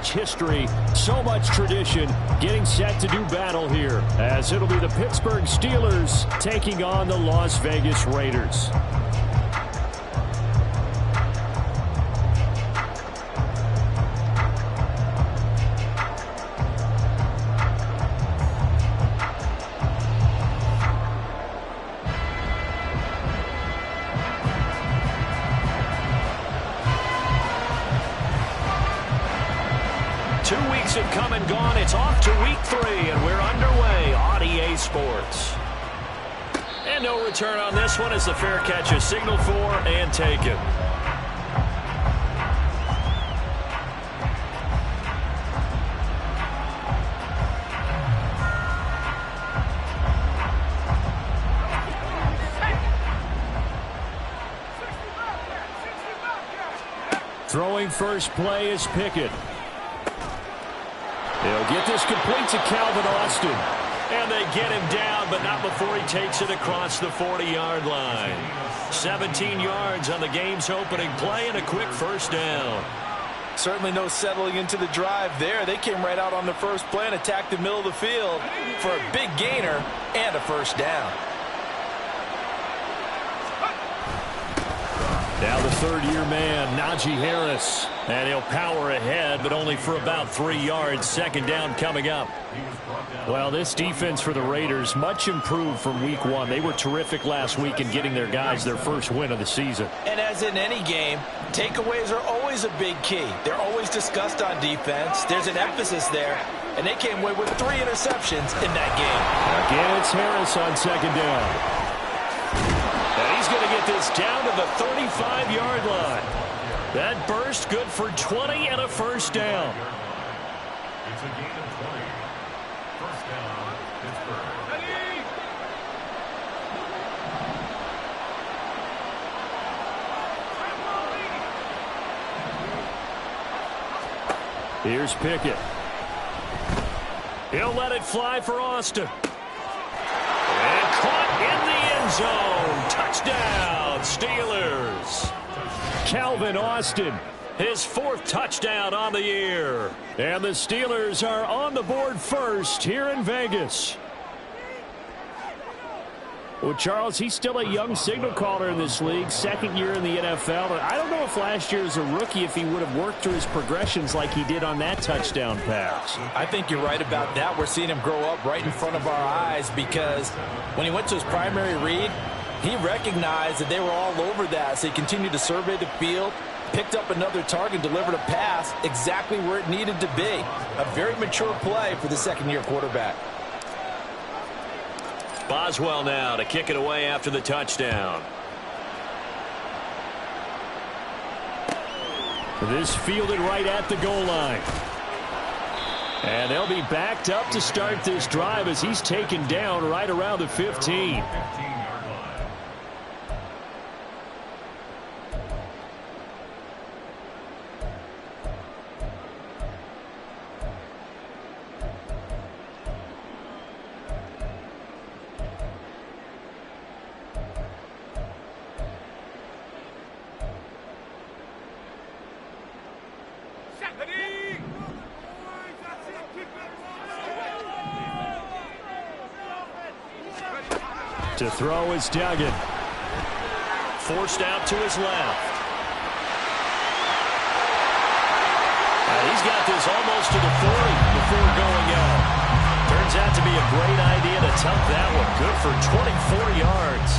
much history, so much tradition, getting set to do battle here, as it'll be the Pittsburgh Steelers taking on the Las Vegas Raiders. Have come and gone. It's off to week 3, and we're underway on EA Sports. And no return on this one as the fair catch is signaled for and taken. Throwing first play is Pickett. He'll get this complete to Calvin Austin. And they get him down, but not before he takes it across the 40-yard line. 17 yards on the game's opening play and a quick first down. Certainly no settling into the drive there. They came right out on the first play and attacked the middle of the field for a big gainer and a first down. Now the third-year man, Najee Harris. And he'll power ahead, but only for about 3 yards. Second down coming up. Well, this defense for the Raiders, much improved from week 1. They were terrific last week in getting their guys their first win of the season. And as in any game, takeaways are always a big key. They're always discussed on defense. There's an emphasis there. And they came away with 3 interceptions in that game. Again, it's Harris on second down. And he's going to get this down to the 35-yard line. That burst good for 20 and a first down. It's a gain of 20. First down, Pittsburgh. Here's Pickett. He'll let it fly for Austin. And caught in the end zone. Touchdown, Steelers. Calvin Austin, his 4th touchdown on the year. And the Steelers are on the board first here in Vegas. Well, Charles, he's still a young signal caller in this league, 2nd year in the NFL. But I don't know if last year as a rookie if he would have worked through his progressions like he did on that touchdown pass. I think you're right about that. We're seeing him grow up right in front of our eyes because when he went to his primary read, he recognized that they were all over that, so he continued to survey the field, picked up another target, delivered a pass exactly where it needed to be. A very mature play for the 2nd-year quarterback. Boswell now to kick it away after the touchdown. This fielded right at the goal line. And they'll be backed up to start this drive as he's taken down right around the 15. To throw is Duggan. Forced out to his left. He's got this almost to the 40 before going out. Turns out to be a great idea to tuck that one. Good for 24 yards.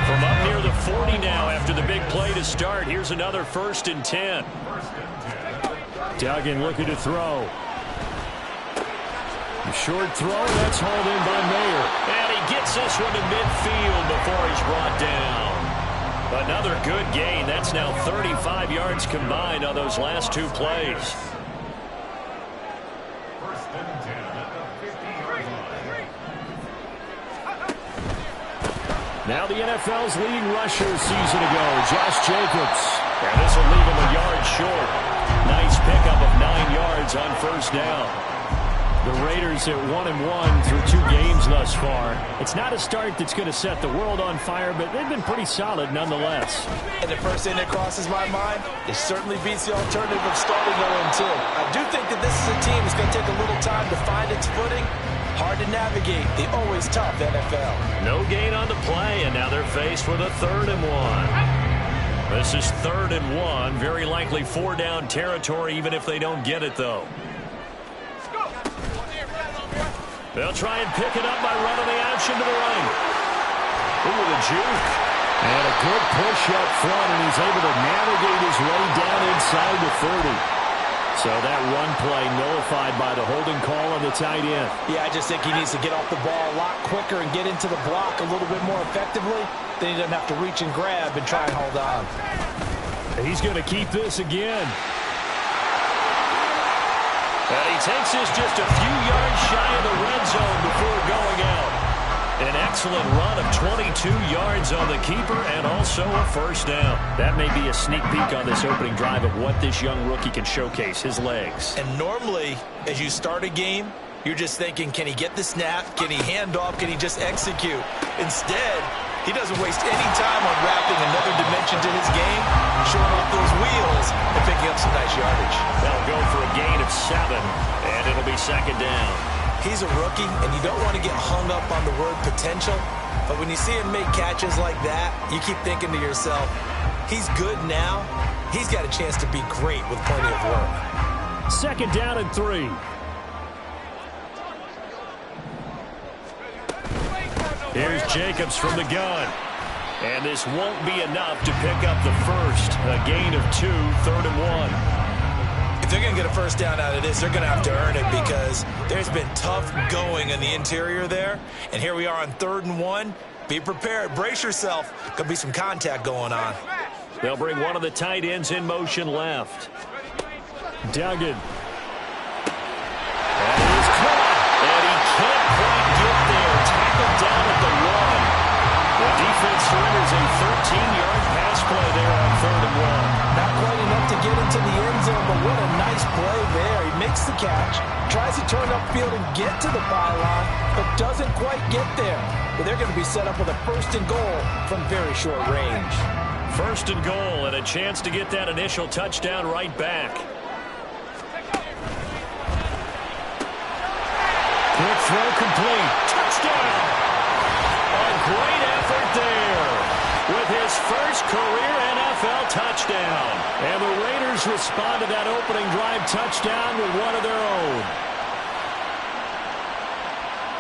From up near the 40 now after the big play to start. Here's another 1st and 10. Duggan looking to throw. A short throw, that's hauled in by Mayer. And he gets this one to midfield before he's brought down. Another good gain. That's now 35 yards combined on those last 2 plays. First and 10 at the 50-yard line. Now the NFL's leading rusher a season ago, Josh Jacobs. And this will leave him a yard short. Nice pickup of 9 yards on first down. The Raiders at 1-1 through 2 games thus far. It's not a start that's going to set the world on fire, but they've been pretty solid nonetheless. And the first thing that crosses my mind, it certainly beats the alternative of starting 0-2. I do think the that this is a team that's going to take a little time to find its footing. Hard to navigate. The always tough NFL. No gain on the play, and now they're faced with a 3rd and 1. This is 3rd and 1. Very likely 4-down territory, even if they don't get it, though. They'll try and pick it up by running the option to the right. Ooh, the juke. And a good push up front, and he's able to navigate his way down inside the 30. So that run play nullified by the holding call on the tight end. Yeah, I just think he needs to get off the ball a lot quicker and get into the block a little bit more effectively. Then he doesn't have to reach and grab and try and hold on. He's going to keep this again. And he takes this just a few yards shy of the red zone before going out. An excellent run of 22 yards on the keeper and also a 1st down. That may be a sneak peek on this opening drive of what this young rookie can showcase, his legs. And normally, as you start a game, you're just thinking, can he get the snap? Can he hand off? Can he just execute? Instead, he doesn't waste any time on wrapping another dimension to his game, showing off those wheels and picking up some nice yardage. They'll go for a gain of 7, and it'll be 2nd down. He's a rookie, and you don't want to get hung up on the word potential. But when you see him make catches like that, you keep thinking to yourself, he's good now. He's got a chance to be great with plenty of work. 2nd down and 3. Here's Jacobs from the gun. And this won't be enough to pick up the first. A gain of 2, 3rd and 1. If they're going to get a 1st down out of this, they're going to have to earn it because there's been tough going in the interior there. And here we are on 3rd and 1. Be prepared. Brace yourself. Could be some contact going on. They'll bring one of the tight ends in motion left. Duggan. And he's caught. And he can't quite get there. Tackled down at the 1. The defense surrenders a 13-yard pass play there on 3rd and 1. Not quite enough to get into the end zone, but what a nice play there. He makes the catch, tries to turn upfield and get to the pylon, but doesn't quite get there. But they're going to be set up with a 1st and goal from very short range. 1st and goal and a chance to get that initial touchdown right back. Quick throw complete. Touchdown! A great effort there with his first career NFL touchdown. And the Raiders respond to that opening drive touchdown with one of their own.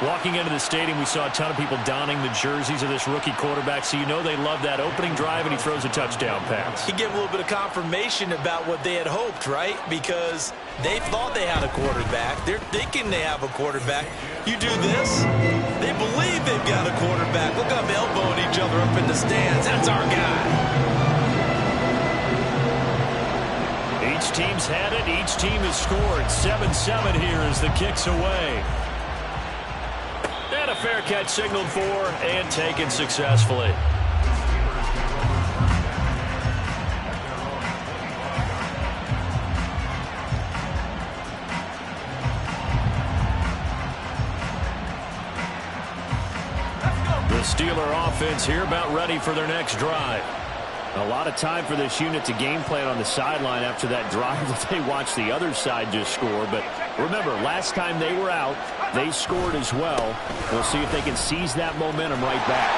Walking into the stadium, we saw a ton of people donning the jerseys of this rookie quarterback, so you know they love that opening drive, and he throws a touchdown pass. He gave a little bit of confirmation about what they had hoped, right? Because they thought they had a quarterback. They're thinking they have a quarterback. You do this, they believe they've got a quarterback. Look at them elbowing each other up in the stands. That's our guy. Each team's had it. Each team has scored. 7-7 here as the kick's away. And a fair catch signaled for and taken successfully. The Steeler offense here about ready for their next drive. A lot of time for this unit to game plan on the sideline after that drive that they watched the other side just score. But remember, last time they were out, they scored as well. We'll see if they can seize that momentum right back.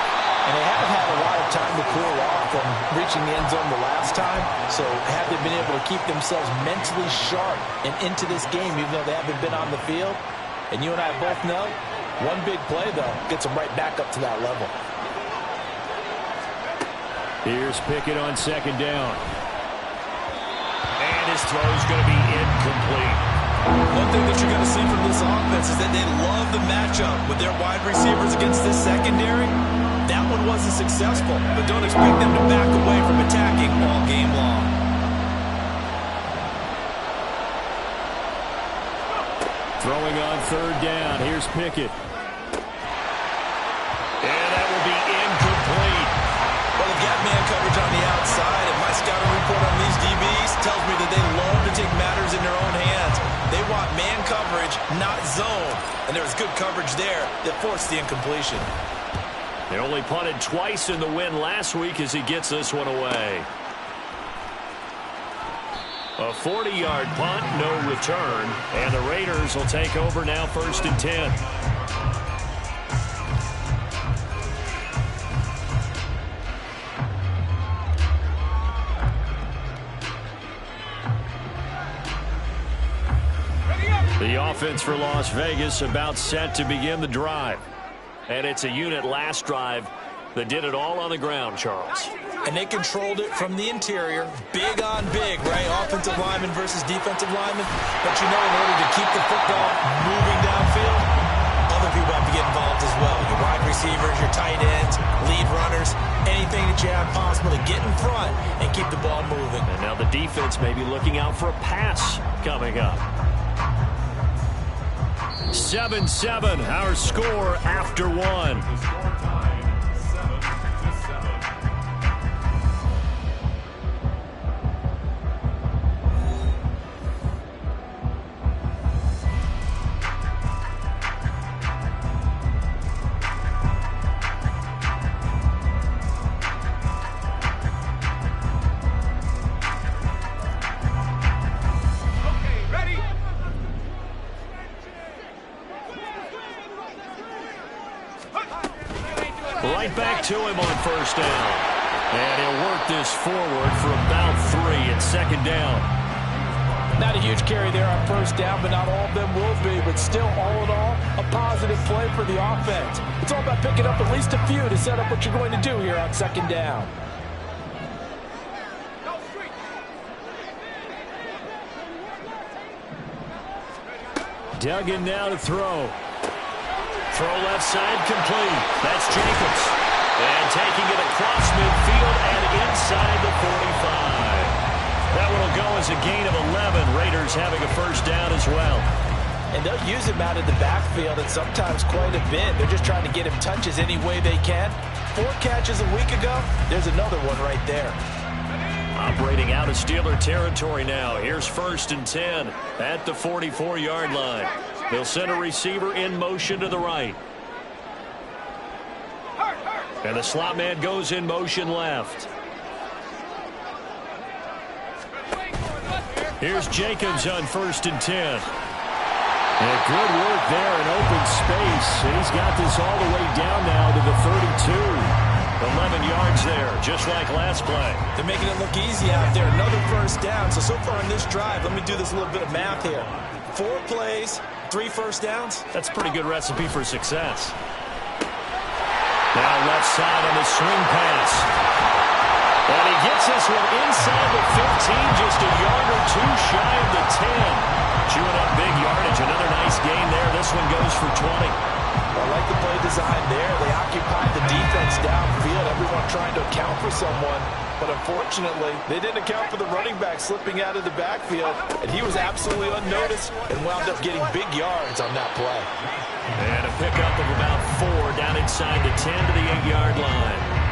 And they haven't had a lot of time to cool off from reaching the end zone the last time. So have they been able to keep themselves mentally sharp and into this game even though they haven't been on the field? And you and I both know, one big play, though, gets them right back up to that level. Here's Pickett on 2nd down. And his throw's going to be incomplete. One thing that you're going to see from this offense is that they love the matchup with their wide receivers against this secondary. That one wasn't successful, but don't expect them to back away from attacking all game long. Throwing on 3rd down. Here's Pickett. And that will be incomplete. Well, they've got man coverage on the outside, and my scouting report on these DBs tells me that they love to take matters in their own hands. They want man coverage, not zone. And there was good coverage there that forced the incompletion. They only punted twice in the win last week as he gets this one away. A 40-yard punt, no return. And the Raiders will take over now, 1st and 10. The offense for Las Vegas about set to begin the drive. And it's a unit last drive that did it all on the ground, Charles. And they controlled it from the interior. Big on big, right? Offensive lineman versus defensive lineman. But you know, in order to keep the football moving downfield, other people have to get involved as well. Your wide receivers, your tight ends, lead runners, anything that you have possible to get in front and keep the ball moving. And now the defense may be looking out for a pass coming up. 7-7, our score after one. Right back to him on 1st down. And he'll work this forward for about 3 and 2nd down. Not a huge carry there on 1st down, but not all of them will be. But still, all in all, a positive play for the offense. It's all about picking up at least a few to set up what you're going to do here on 2nd down. Duggan now to throw. Throw left side complete. That's Jacobs. And taking it across midfield and inside the 45. That one will go as a gain of 11. Raiders having a 1st down as well. And they'll use him out of the backfield and sometimes quite a bit. They're just trying to get him touches any way they can. 4 catches a week ago. There's another one right there. Operating out of Steeler territory now. Here's 1st and 10 at the 44-yard line. They'll send a receiver in motion to the right. And the slot man goes in motion left. Here's Jacobs on 1st and 10. And good work there in open space. And he's got this all the way down now to the 32. 11 yards there, just like last play. They're making it look easy out there. Another 1st down. So far in this drive, let me do this little bit of math here. 4 plays, 3 1st downs. That's a pretty good recipe for success. Now left side on the swing pass. And he gets this one inside the 15, just a yard or 2 shy of the 10. Chewing up big yardage. Another nice gain there. This one goes for 20. I like the play design there. They occupied the defense downfield. Everyone trying to account for someone. But unfortunately, they didn't account for the running back slipping out of the backfield. And he was absolutely unnoticed and wound up getting big yards on that play. And a pickup of about 4 down inside the 10 to the 8-yard line.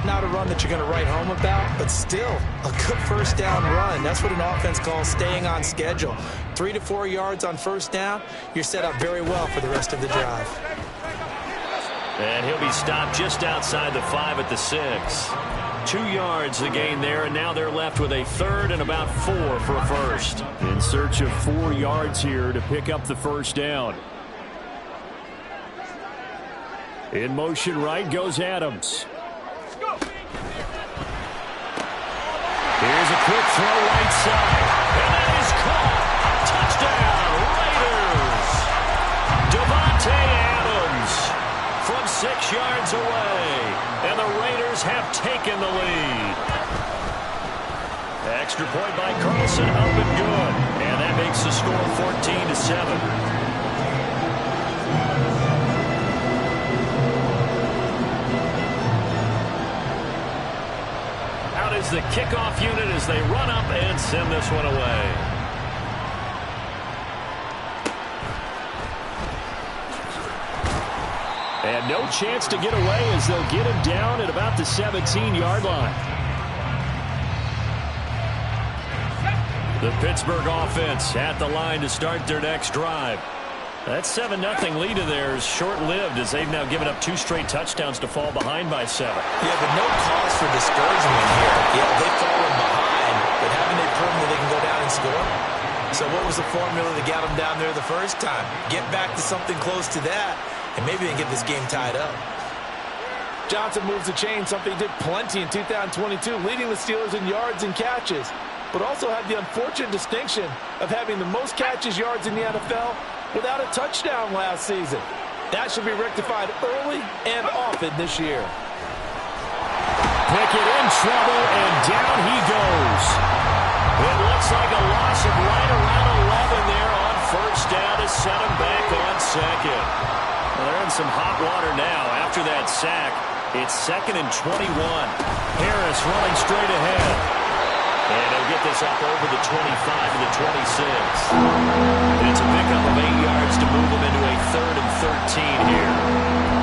Not a run that you're going to write home about, but still a good 1st down run. That's what an offense calls staying on schedule. 3 to 4 yards on 1st down, you're set up very well for the rest of the drive. And he'll be stopped just outside the 5 at the 6. 2 yards the gain there, and now they're left with a 3rd and about 4 for a 1st. In search of 4 yards here to pick up the 1st down. In motion right goes Adams. Here's a quick throw right side. And that is caught. Touchdown, Raiders. Devontae Adams from 6 yards away. And the Raiders have taken the lead. Extra point by Carlson, up and good. And that makes the score 14-7. Is the kickoff unit as they run up and send this one away. And no chance to get away as they'll get him down at about the 17-yard line. The Pittsburgh offense at the line to start their next drive. That 7-0 lead of theirs short-lived as they've now given up 2 straight touchdowns to fall behind by 7. Yeah, but no cause for discouragement here. Yeah, they've fallen behind, but having a proven that they can go down score. So what was the formula that got them down there the first time? Get back to something close to that, and maybe they can get this game tied up. Johnson moves the chain, something he did plenty in 2022, leading the Steelers in yards and catches, but also had the unfortunate distinction of having the most catches yards in the NFL without a touchdown last season. That should be rectified early and often this year. Pickett in trouble, and down he goes. It looks like a loss of right around 11 there on first down to set him back on second. Well, they're in some hot water now after that sack. It's 2nd and 21. Harris running straight ahead. And he'll get this up over the 25 and the 26. And it's a pickup of 8 yards to move him into a 3rd and 13 here.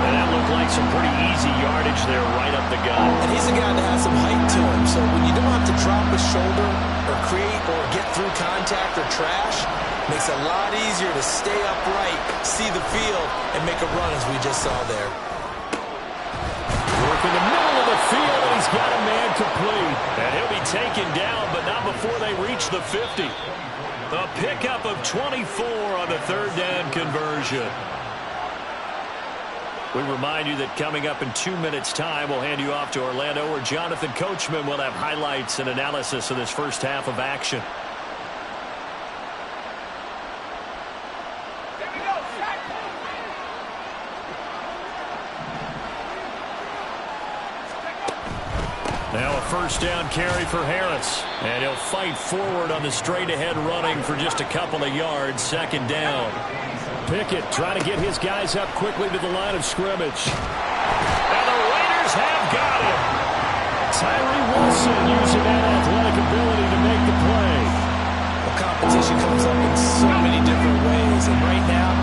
And that looked like some pretty easy yardage there right up the gut. And he's a guy that has some height to him, so when you don't have to drop a shoulder or create or get through contact or trash, makes it a lot easier to stay upright, see the field, and make a run as we just saw there. Work in the middle of the field, and he's got a man complete. And he'll be taken down, but not before they reach the 50. A pickup of 24 on the 3rd down conversion. We remind you that coming up in 2 minutes' time, we'll hand you off to Orlando, where Jonathan Coachman will have highlights and analysis of this first half of action. Now a first down carry for Harris. And he'll fight forward on the straight-ahead running for just a couple of yards. 2nd down. Pickett trying to get his guys up quickly to the line of scrimmage. And the Raiders have got him. Tyree Wilson using that athletic ability to make the play. Well, competition comes up in so many different ways. And right now,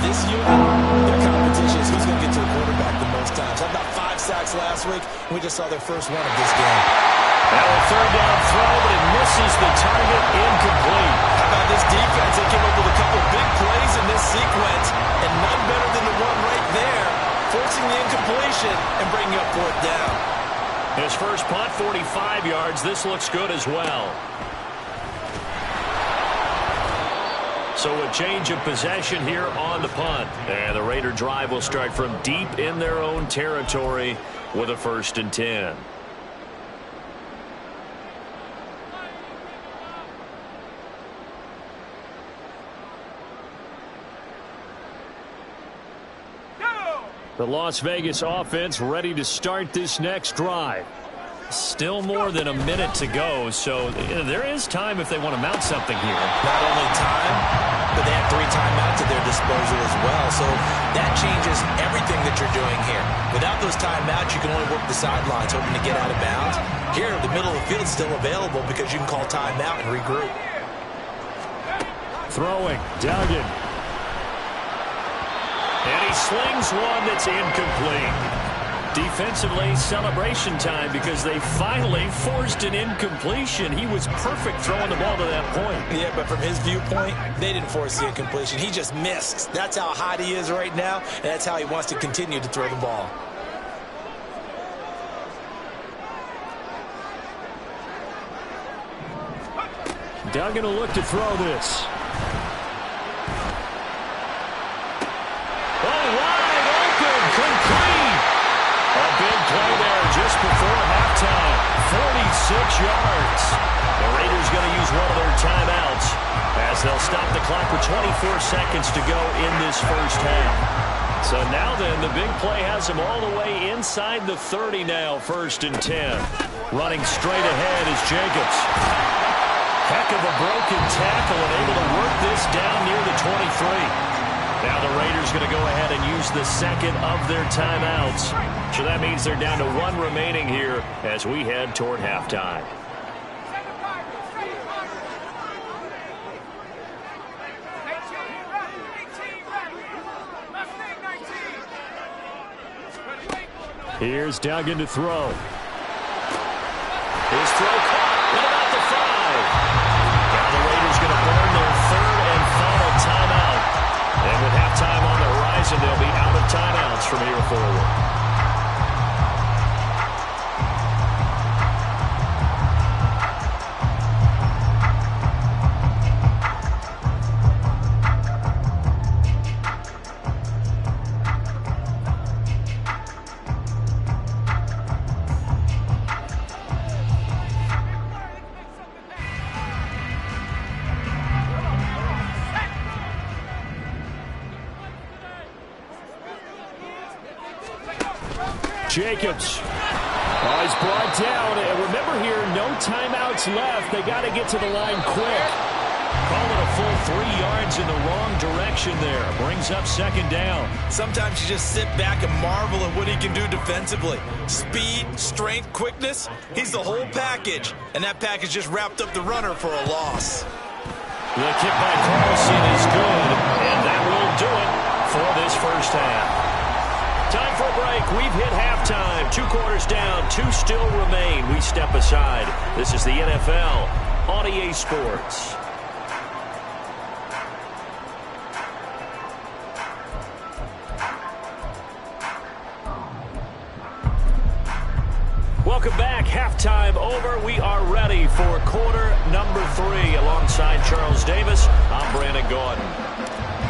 this unit, their competition is who's going to get to the quarterback the most times. How about 5 sacks last week? We just saw their first one of this game. Now a 3rd down throw, but it misses the target, incomplete. How about this defense? They came up with a couple big plays in this sequence, and none better than the one right there, forcing the incompletion and bringing up 4th down. His first punt, 45 yards. This looks good as well. So a change of possession here on the punt. And the Raider drive will start from deep in their own territory with a 1st and 10. The Las Vegas offense ready to start this next drive. Still more than a minute to go, so there is time if they want to mount something here. Not only time, but they have 3 timeouts at their disposal as well, so that changes everything that you're doing here. Without those timeouts, you can only work the sidelines, hoping to get out of bounds. Here, the middle of the field is still available because you can call timeout and regroup. Throwing, Duggan. And he slings one that's incomplete. Defensively, celebration time because they finally forced an incompletion. He was perfect throwing the ball to that point. Yeah, but from his viewpoint, they didn't force the incompletion. He just missed. That's how hot he is right now, and that's how he wants to continue to throw the ball. Duggan will look to throw this. Play there just before halftime. 46 yards. The Raiders going to use one of their timeouts as they'll stop the clock with 24 seconds to go in this first half. So now then, the big play has them all the way inside the 30 now, 1st and 10. Running straight ahead is Jacobs. Heck of a broken tackle and able to work this down near the 23. Now the Raiders going to go ahead and use the 2nd of their timeouts. So that means they're down to 1 remaining here as we head toward halftime. Here's Duggan to throw. His throw caught. What about the 5? Now the Raiders going to burn their 3rd and final timeout. And with halftime on the horizon, they'll be out of timeouts from here forward. Jacobs. Oh, he's brought down. And remember here, no timeouts left. They got to get to the line quick. Call it a full 3 yards in the wrong direction there. Brings up second down. Sometimes you just sit back and marvel at what he can do defensively. Speed, strength, quickness. He's the whole package. And that package just wrapped up the runner for a loss. The kick by Carlson is good. And that will do it for this first half. Time for a break. We've hit halftime. 2 quarters down. 2 still remain. We step aside. This is the NFL on EA Sports. Welcome back. Halftime over. We are ready for quarter number 3. Alongside Charles Davis, I'm Brandon Gordon.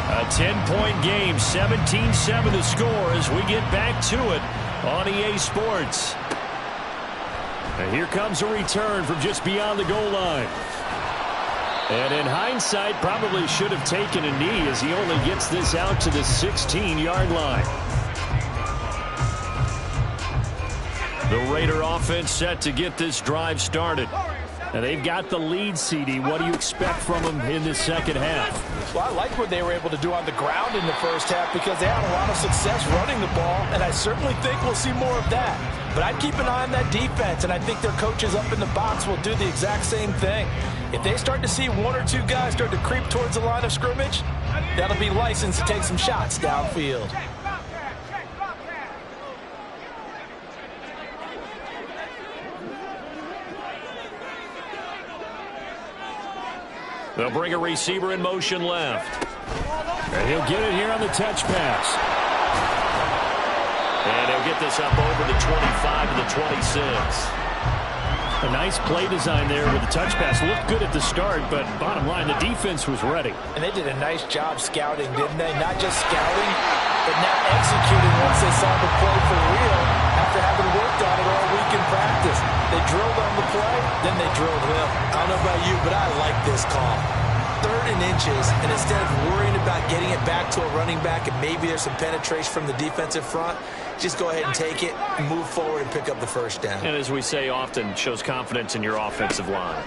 A 10-point game, 17-7 the score as we get back to it on EA Sports. And here comes a return from just beyond the goal line. And in hindsight, probably should have taken a knee as he only gets this out to the 16-yard line. The Raider offense set to get this drive started. And they've got the lead, CD. What do you expect from them in the second half? Well, I like what they were able to do on the ground in the first half because they had a lot of success running the ball, and I certainly think we'll see more of that. But I'd keep an eye on that defense, and I think their coaches up in the box will do the exact same thing. If they start to see 1 or 2 guys start to creep towards the line of scrimmage, that'll be licensed to take some shots downfield. They'll bring a receiver in motion left. And he'll get it here on the touch pass. And he'll get this up over the 25 to the 26. A nice play design there with the touch pass. Looked good at the start, but bottom line, the defense was ready. And they did a nice job scouting, didn't they? Not just scouting, but now executing once they saw the play for real after having worked on it all week in practice. They drilled on the play, then they drilled him. I don't know about you, but I like this call. 3rd and inches, and instead of worrying about getting it back to a running back and maybe there's some penetration from the defensive front, just go ahead and take it, move forward, and pick up the first down. And as we say often, shows confidence in your offensive line.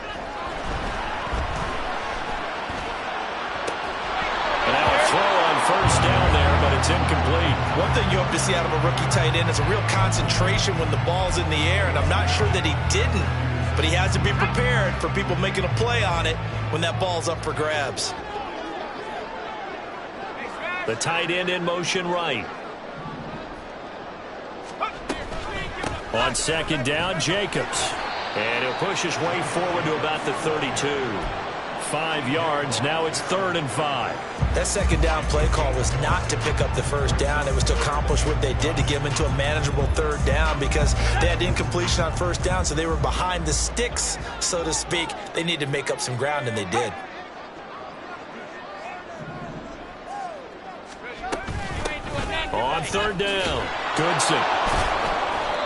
And now a throw on first down there, but it's incomplete. One thing you hope to see out of a rookie tight end is a real concentration when the ball's in the air, and I'm not sure that he didn't, but he has to be prepared for people making a play on it when that ball's up for grabs. The tight end in motion right. On second down, Jacobs. And he'll push his way forward to about the 32. 5 yards. Now it's 3rd and 5. That second down play call was not to pick up the first down. It was to accomplish what they did to get them into a manageable 3rd down because they had incompletion on first down, so they were behind the sticks, so to speak. They needed to make up some ground, and they did. On 3rd down, Goodson.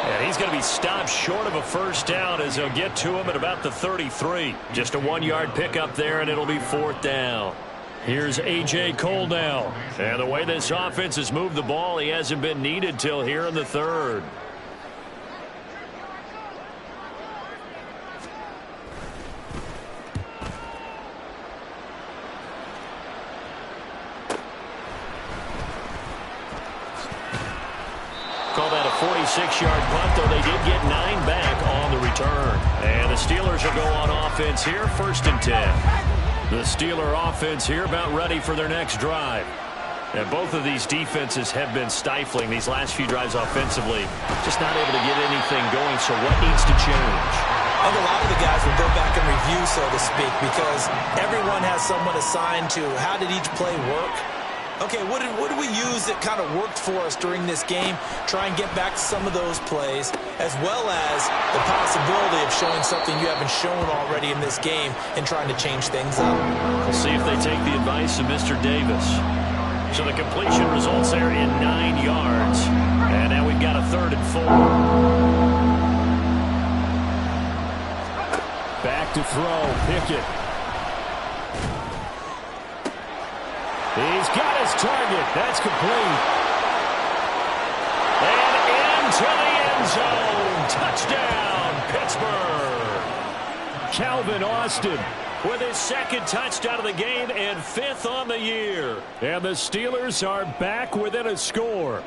And he's going to be stopped short of a first down as they'll get to him at about the 33. Just a 1-yard pickup there, and it'll be 4th down. Here's A.J. Cole now. And the way this offense has moved the ball, he hasn't been needed till here in the 3rd. Call that a 46-yard punt, though they did get 9 back on the return. And the Steelers will go on offense here, 1st and 10. The Steeler offense here about ready for their next drive. And both of these defenses have been stifling these last few drives offensively. Just not able to get anything going, so what needs to change? I think a lot of the guys will go back and review, so to speak, because everyone has someone assigned to how did each play work. Okay, what did we use that kind of worked for us during this game? Try and get back to some of those plays, as well as the possibility of showing something you haven't shown already in this game and trying to change things up. We'll see if they take the advice of Mr. Davis. So the completion results there in 9 yards. And now we've got a 3rd and 4. Back to throw, Pickett. He's got his target. That's complete. And into the end zone. Touchdown, Pittsburgh. Calvin Austin with his second touchdown of the game and 5th on the year. And the Steelers are back within a score.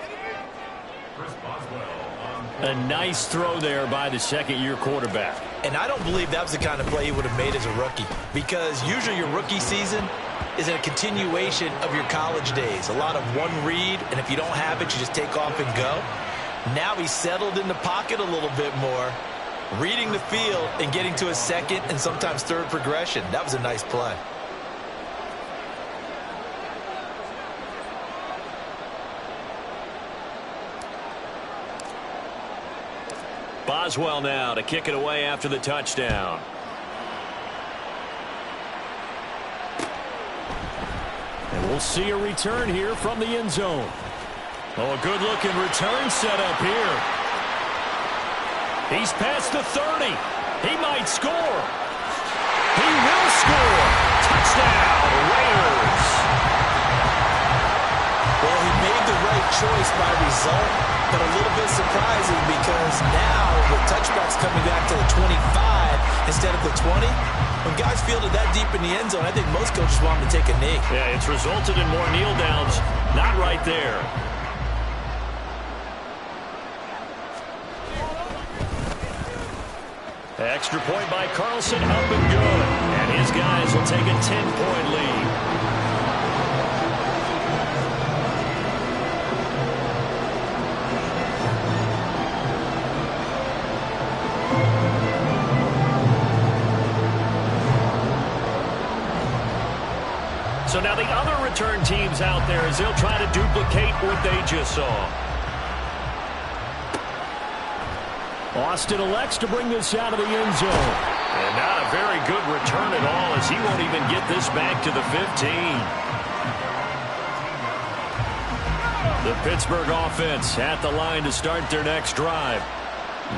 A nice throw there by the second-year quarterback. And I don't believe that was the kind of play he would have made as a rookie, because usually your rookie season is a continuation of your college days. A lot of one read, and if you don't have it, you just take off and go. Now he's settled in the pocket a little bit more, reading the field and getting to a second and sometimes third progression. That was a nice play. Boswell now to kick it away after the touchdown. And we'll see a return here from the end zone. Oh, a good-looking return set up here. He's past the 30. He might score. He will score. Touchdown, Raiders. Well, he made the right choice by result, but a little bit surprising because now the touchback's coming back to the 25 instead of the 20. When guys fielded that deep in the end zone, I think most coaches want them to take a knee. Yeah, it's resulted in more kneel downs. Not right there. Extra point by Carlson, up and good. And his guys will take a 10-point lead. So now the other return teams out there as they'll try to duplicate what they just saw. Austin elects to bring this out of the end zone. And not a very good return at all as he won't even get this back to the 15. The Pittsburgh offense at the line to start their next drive.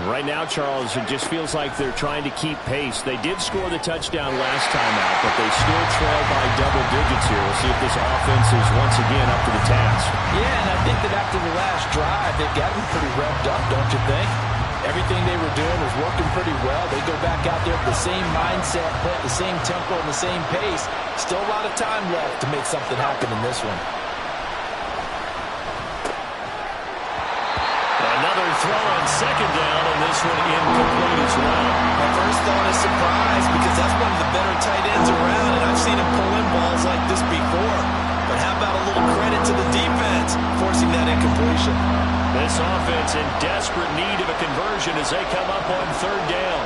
Right now, Charles, it just feels like they're trying to keep pace. They did score the touchdown last time out, but they still trail by double digits here. We'll see if this offense is once again up to the task. Yeah, and I think that after the last drive, they've got to be pretty revved up, don't you think? Everything they were doing was working pretty well. They go back out there with the same mindset, play at the same tempo and the same pace. Still a lot of time left to make something happen in this one. Another throw on second down, and this one incomplete as well. My first thought is surprise because that's one of the better tight ends around, and I've seen him pull in balls like this before. But how about a little credit to the defense forcing that incompletion? This offense in desperate need of a conversion as they come up on third down.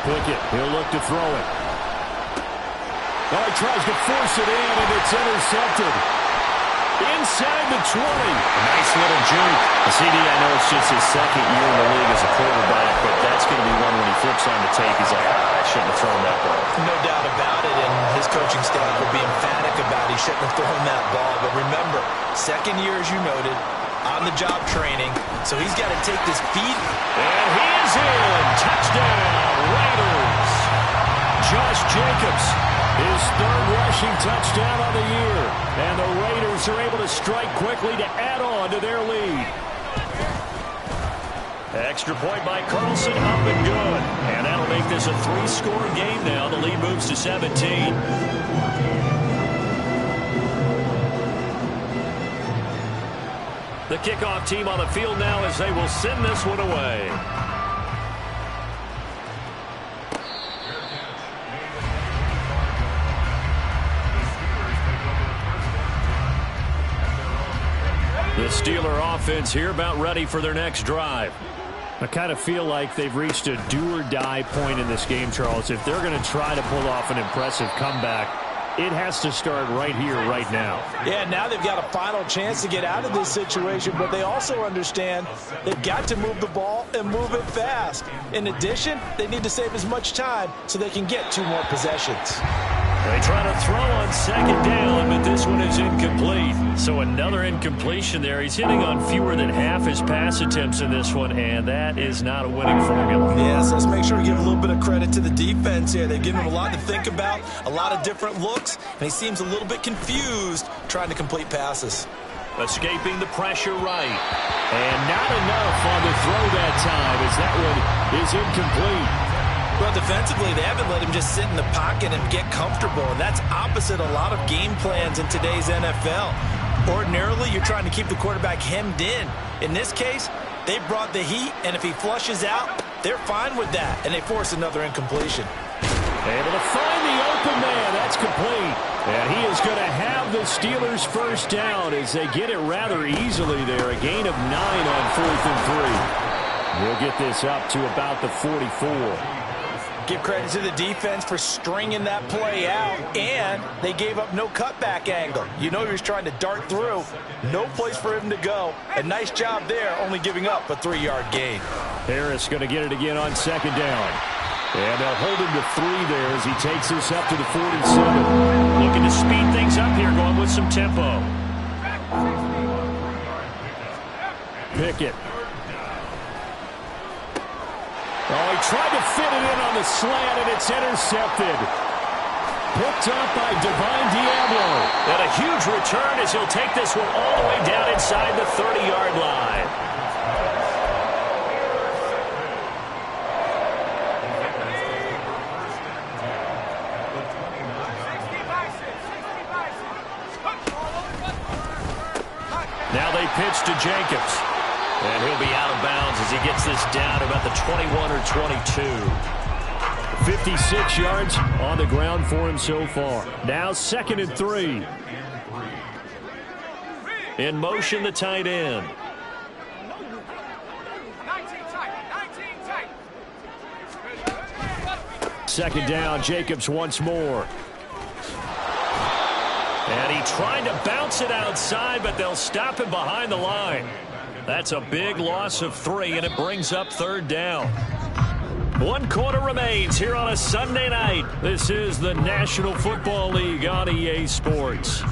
Pickett, he'll look to throw it. Oh, he tries to force it in, and it's intercepted. Inside the 20. A nice little juke. CD, I know it's just his second year in the league as a quarterback, but that's going to be one when he flips on the tape. He's like, I shouldn't have thrown that ball. No doubt about it, and his coaching staff will be emphatic about he shouldn't have thrown that ball. But remember, second year, as you noted, on-the-job training, so he's got to take this feed. And he is in. Touchdown, Raiders. Josh Jacobs, his third rushing touchdown of the year. And the Raiders are able to strike quickly to add on to their lead. Extra point by Carlson, up and good. And that'll make this a 3-score game now. The lead moves to 17. The kickoff team on the field now as they will send this one away. The Steeler offense here about ready for their next drive. I kind of feel like they've reached a do-or-die point in this game, Charles. If they're going to try to pull off an impressive comeback, it has to start right here, right now. Yeah, now they've got a final chance to get out of this situation, but they also understand they've got to move the ball and move it fast. In addition, they need to save as much time so they can get 2 more possessions. They try to throw on second down, but this one is incomplete. So another incompletion there. He's hitting on fewer than half his pass attempts in this one, and that is not a winning formula. Yeah, so let's make sure we give a little bit bit of credit to the defense here. They've given him a lot to think about, a lot of different looks, and he seems a little bit confused trying to complete passes. Escaping the pressure right. And not enough on the throw that time as that one is incomplete. Well, defensively, they haven't let him just sit in the pocket and get comfortable, and that's opposite a lot of game plans in today's NFL. Ordinarily, you're trying to keep the quarterback hemmed in. In this case, they brought the heat, and if he flushes out, they're fine with that, and they force another incompletion. Able to find the open man. That's complete. And he is going to have the Steelers first down as they get it rather easily there. A gain of 9 on 4th and 3. He'll get this up to about the 44. Give credit to the defense for stringing that play out, and they gave up no cutback angle. You know he was trying to dart through. No place for him to go. A nice job there, only giving up a 3-yard gain. Harris going to get it again on 2nd down. And they'll hold him to 3 there as he takes this up to the 47. Looking to speed things up here, going with some tempo. Pickett. Oh, he tried to fit it in on the slant, and it's intercepted. Picked up by Divine Diablo. And a huge return as he'll take this one all the way down inside the 30-yard line. Now they pitch to Jacobs. And he'll be out of bounds as he gets this down about the 21 or 22. 56 yards on the ground for him so far. Now 2nd and 3. In motion, the tight end. 2nd down, Jacobs once more. And he tried to bounce it outside, but they'll stop him behind the line. That's a big loss of 3, and it brings up 3rd down. 1 quarter remains here on a Sunday night. This is the National Football League on EA Sports.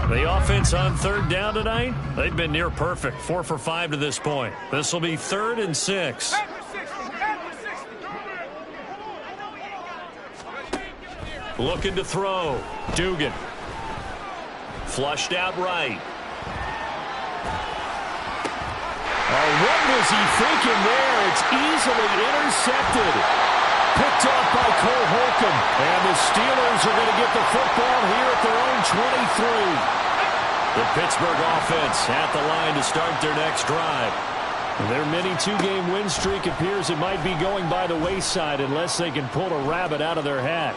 The offense on 3rd down tonight, they've been near perfect. 4 for 5 to this point. This will be 3rd and 6. Looking to throw. Dugan. Flushed out right. Oh, what was he thinking there? It's easily intercepted. Picked off by Cole Holcomb. And the Steelers are going to get the football here at their own 23. The Pittsburgh offense at the line to start their next drive. Their mini 2-game win streak appears it might be going by the wayside unless they can pull a rabbit out of their hat.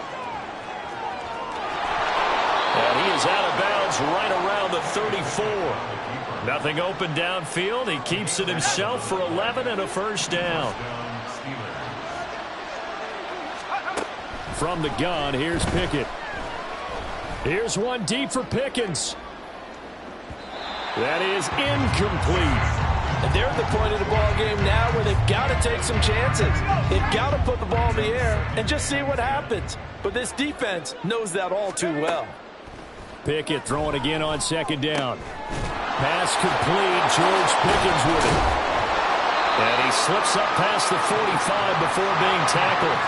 And he is out of bounds right around the 34. Nothing open downfield. He keeps it himself for 11 and a first down. From the gun, here's Pickett. Here's one deep for Pickens. That is incomplete. And they're at the point of the ball game now where they've got to take some chances. They've got to put the ball in the air and just see what happens. But this defense knows that all too well. Pickett throwing again on 2nd down. Pass complete. George Pickens with it. And he slips up past the 45 before being tackled.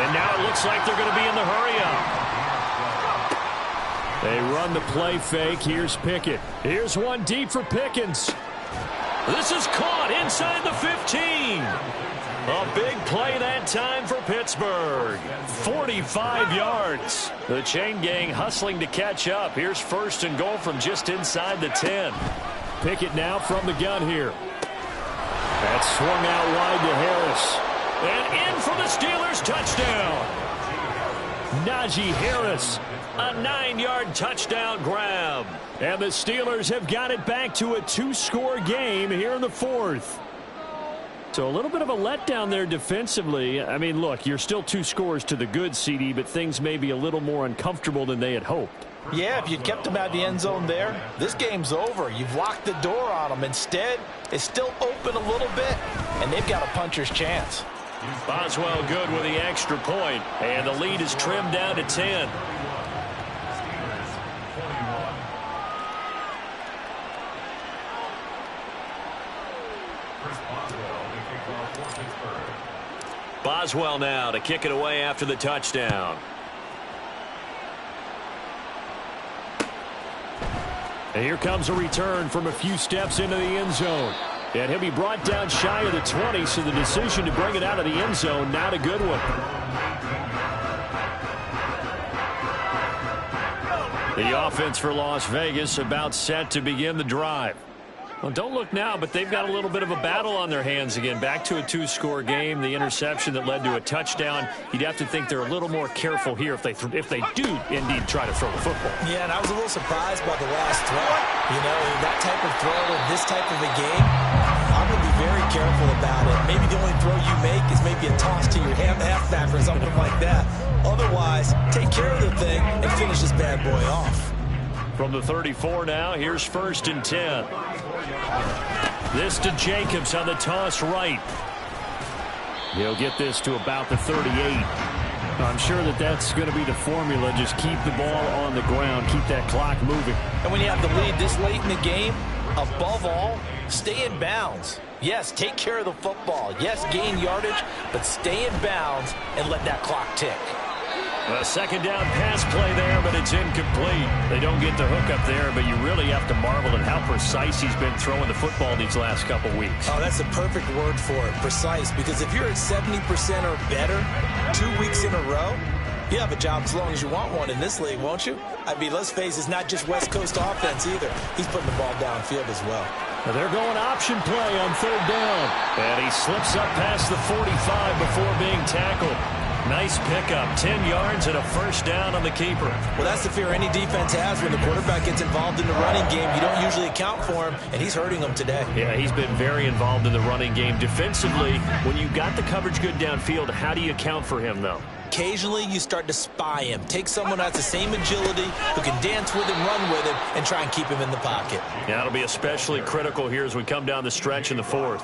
And now it looks like they're going to be in the hurry-up. They run the play fake. Here's Pickett. Here's one deep for Pickens. This is caught inside the 15. A big play that time for Pittsburgh. 45 yards. The chain gang hustling to catch up. Here's 1st and goal from just inside the 10. Pickett now from the gun here. That's swung out wide to Harris. And in for the Steelers touchdown. Najee Harris. A 9-yard touchdown grab. And the Steelers have got it back to a 2-score game here in the 4th. So a little bit of a letdown there defensively. I mean, look, you're still 2 scores to the good, CD, but things may be a little more uncomfortable than they had hoped. Yeah, if you'd kept them out of the end zone there, this game's over. You've locked the door on them. Instead, it's still open a little bit, and they've got a puncher's chance. Boswell good with the extra point, and the lead is trimmed down to 10. Boswell now to kick it away after the touchdown. And here comes a return from a few steps into the end zone. And he'll be brought down shy of the 20, so the decision to bring it out of the end zone, not a good one. The offense for Las Vegas about set to begin the drive. Well, don't look now, but they've got a little bit of a battle on their hands again. Back to a two-score game. The interception that led to a touchdown. You'd have to think they're a little more careful here if they do indeed try to throw the football. Yeah, and I was a little surprised by the last throw. You know, that type of throw in this type of a game, I'm going to be very careful about it. Maybe the only throw you make is maybe a toss to your halfback or something like that. Otherwise, take care of the thing and finish this bad boy off. From the 34 now, here's 1st and 10. This to Jacobs on the toss right. He'll get this to about the 38. I'm sure that's going to be the formula. Just keep the ball on the ground. Keep that clock moving. And when you have the lead this late in the game, above all, stay in bounds. Yes, take care of the football. Yes, gain yardage, but stay in bounds and let that clock tick. A second down pass play there, but it's incomplete. They don't get the hook up there, but you really have to marvel at how precise he's been throwing the football these last couple weeks. Oh, that's the perfect word for it, precise, because if you're at 70% or better 2 weeks in a row, you have a job as long as you want one in this league, won't you? I mean, let's face it, it's not just West Coast offense either. He's putting the ball downfield as well. Now they're going option play on 3rd down. And he slips up past the 45 before being tackled. Nice pickup, 10 yards and a 1st down on the keeper. Well, that's the fear any defense has when the quarterback gets involved in the running game. You don't usually account for him, and he's hurting them today. Yeah, he's been very involved in the running game. Defensively, when you got the coverage good downfield, how do you account for him, though? Occasionally, you start to spy him. Take someone who has the same agility, who can dance with him, run with him, and try and keep him in the pocket. Yeah, it'll be especially critical here as we come down the stretch in the 4th.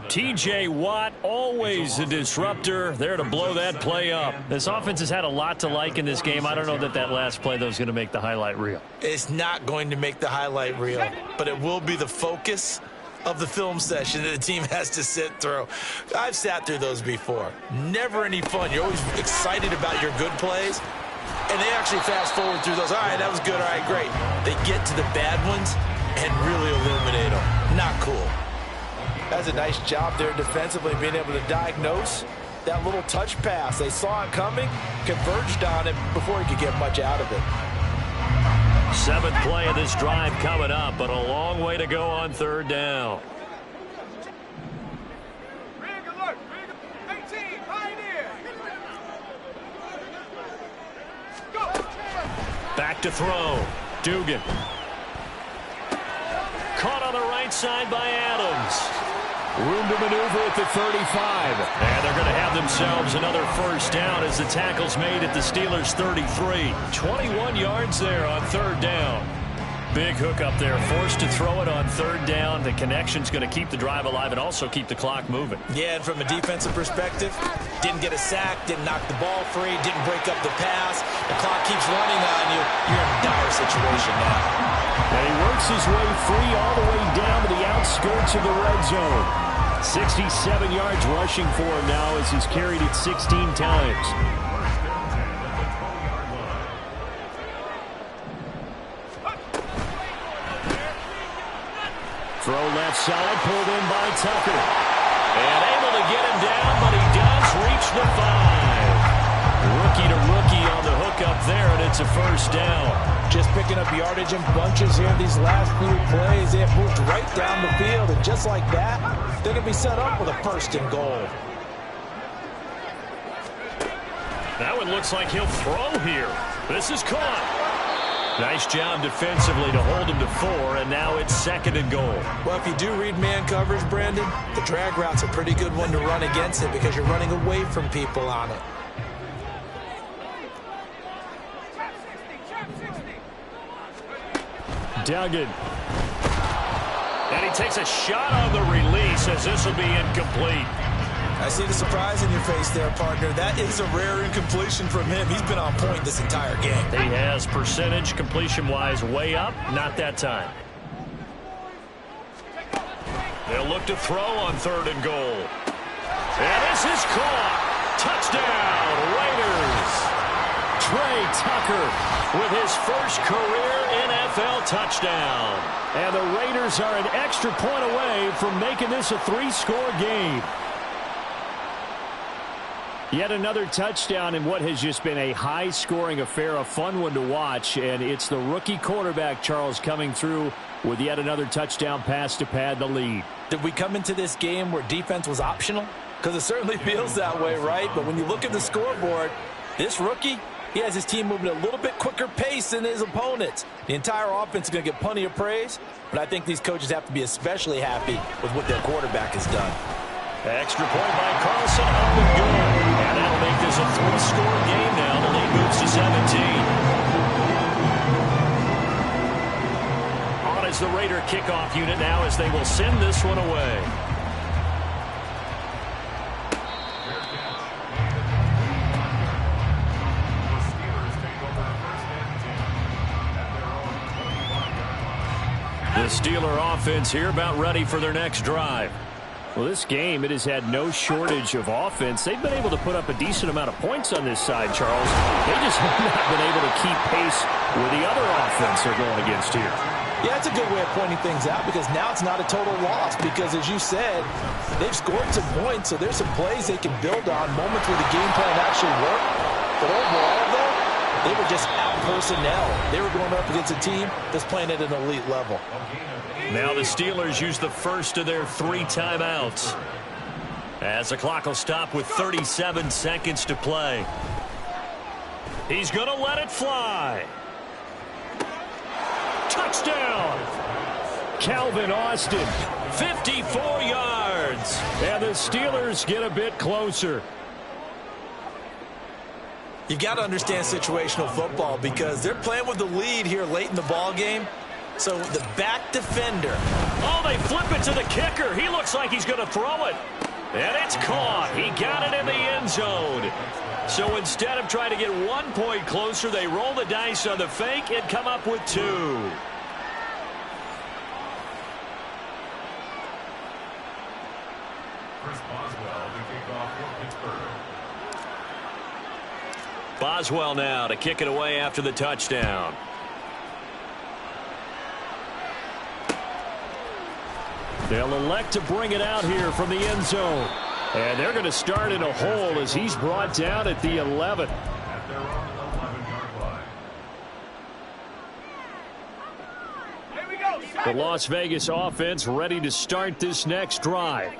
T.J. Watt, always a disruptor, there to blow that play up. This offense has had a lot to like in this game. I don't know that last play, though, is going to make the highlight reel. It's not going to make the highlight reel, but it will be the focus of the film session that the team has to sit through. I've sat through those before. Never any fun. You're always excited about your good plays, and they actually fast forward through those. All right, that was good. All right, great. They get to the bad ones and really illuminate them. Not cool. That's a nice job there defensively, being able to diagnose that little touch pass. They saw it coming, converged on it before he could get much out of it. 7th play of this drive coming up, but a long way to go on 3rd down. Back to throw. Dugan. Caught on the right side by Adams. Room to maneuver at the 35. And they're going to have themselves another 1st down as the tackle's made at the Steelers' 33. 21 yards there on 3rd down. Big hook up there, forced to throw it on 3rd down. The connection's going to keep the drive alive and also keep the clock moving. Yeah, and from a defensive perspective, didn't get a sack, didn't knock the ball free, didn't break up the pass. The clock keeps running on you. You're in a dire situation now. And he works his way free all the way down to the outskirts of the red zone. 67 yards rushing for him now as he's carried it 16 times. Throw left side, pulled in by Tucker. And able to get him down, but he does reach the 5. Rookie to rookie on the hook up there, and it's a 1st down. Just picking up yardage in bunches here these last few plays. They have moved right down the field, and just like that, they're going to be set up with a 1st and goal. That one looks like he'll throw here. This is caught. Nice job defensively to hold him to 4, and now it's 2nd and goal. Well, if you do read man coverage, Brandon, the drag route's a pretty good one to run against it because you're running away from people on it. Duggan. And he takes a shot on the release as this will be incomplete. I see the surprise in your face there, partner. That is a rare incompletion from him. He's been on point this entire game. He has percentage completion-wise way up. Not that time. They'll look to throw on 3rd and goal. And this is caught. Touchdown, Raiders. Trey Tucker with his first career NFL touchdown. And the Raiders are an extra point away from making this a 3-score game. Yet another touchdown in what has just been a high-scoring affair, a fun one to watch. And it's the rookie quarterback, Charles, coming through with yet another touchdown pass to pad the lead. Did we come into this game where defense was optional? Because it certainly feels that way, right? But when you look at the scoreboard, this rookie, he has his team moving at a little bit quicker pace than his opponents. The entire offense is going to get plenty of praise, but I think these coaches have to be especially happy with what their quarterback has done. Extra point by Carlson, up and good. And that'll make this a 3-score game now. The lead moves to 17. On is the Raider kickoff unit now as they will send this one away. The Steeler offense here about ready for their next drive. Well, this game, it has had no shortage of offense. They've been able to put up a decent amount of points on this side, Charles. They just have not been able to keep pace with the other offense they're going against here. Yeah, it's a good way of pointing things out because now it's not a total loss because, as you said, they've scored some points, so there's some plays they can build on, moments where the game plan actually worked. But overall, though, they were just out personnel. They were going up against a team that's playing at an elite level. Now the Steelers use the first of their 3 timeouts. As the clock will stop with 37 seconds to play. He's going to let it fly. Touchdown! Calvin Austin, 54 yards. And the Steelers get a bit closer. You've got to understand situational football because they're playing with the lead here late in the ball game. So the back defender. Oh, they flip it to the kicker. He looks like he's going to throw it. And it's caught. He got it in the end zone. So instead of trying to get 1 point closer, they roll the dice on the fake and come up with 2. Boswell now to kick it away after the touchdown. They'll elect to bring it out here from the end zone. And they're going to start in a hole as he's brought down at the 11. The Las Vegas offense ready to start this next drive.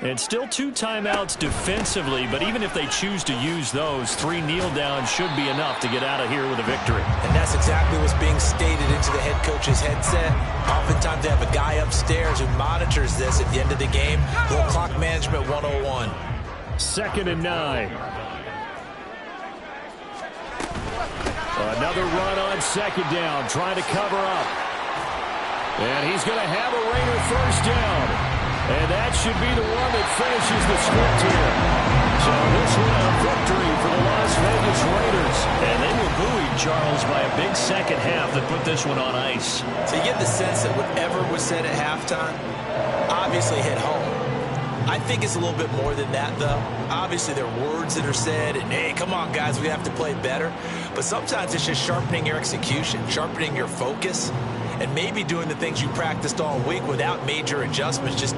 And still 2 timeouts defensively, but even if they choose to use those, 3 kneel downs should be enough to get out of here with a victory. And that's exactly what's being stated into the head coach's headset. Oftentimes they have a guy upstairs who monitors this at the end of the game. Little clock management 101. 2nd and 9. Another run on 2nd down, trying to cover up. And he's going to have a Raider first down. And that should be the one that finishes the script here. So this one a victory for the Las Vegas Raiders. And they were buoyed, Charles, by a big second half that put this one on ice. So you get the sense that whatever was said at halftime obviously hit home. I think it's a little bit more than that, though. Obviously, there are words that are said, and, hey, come on, guys, we have to play better. But sometimes it's just sharpening your execution, sharpening your focus, and maybe doing the things you practiced all week without major adjustments, just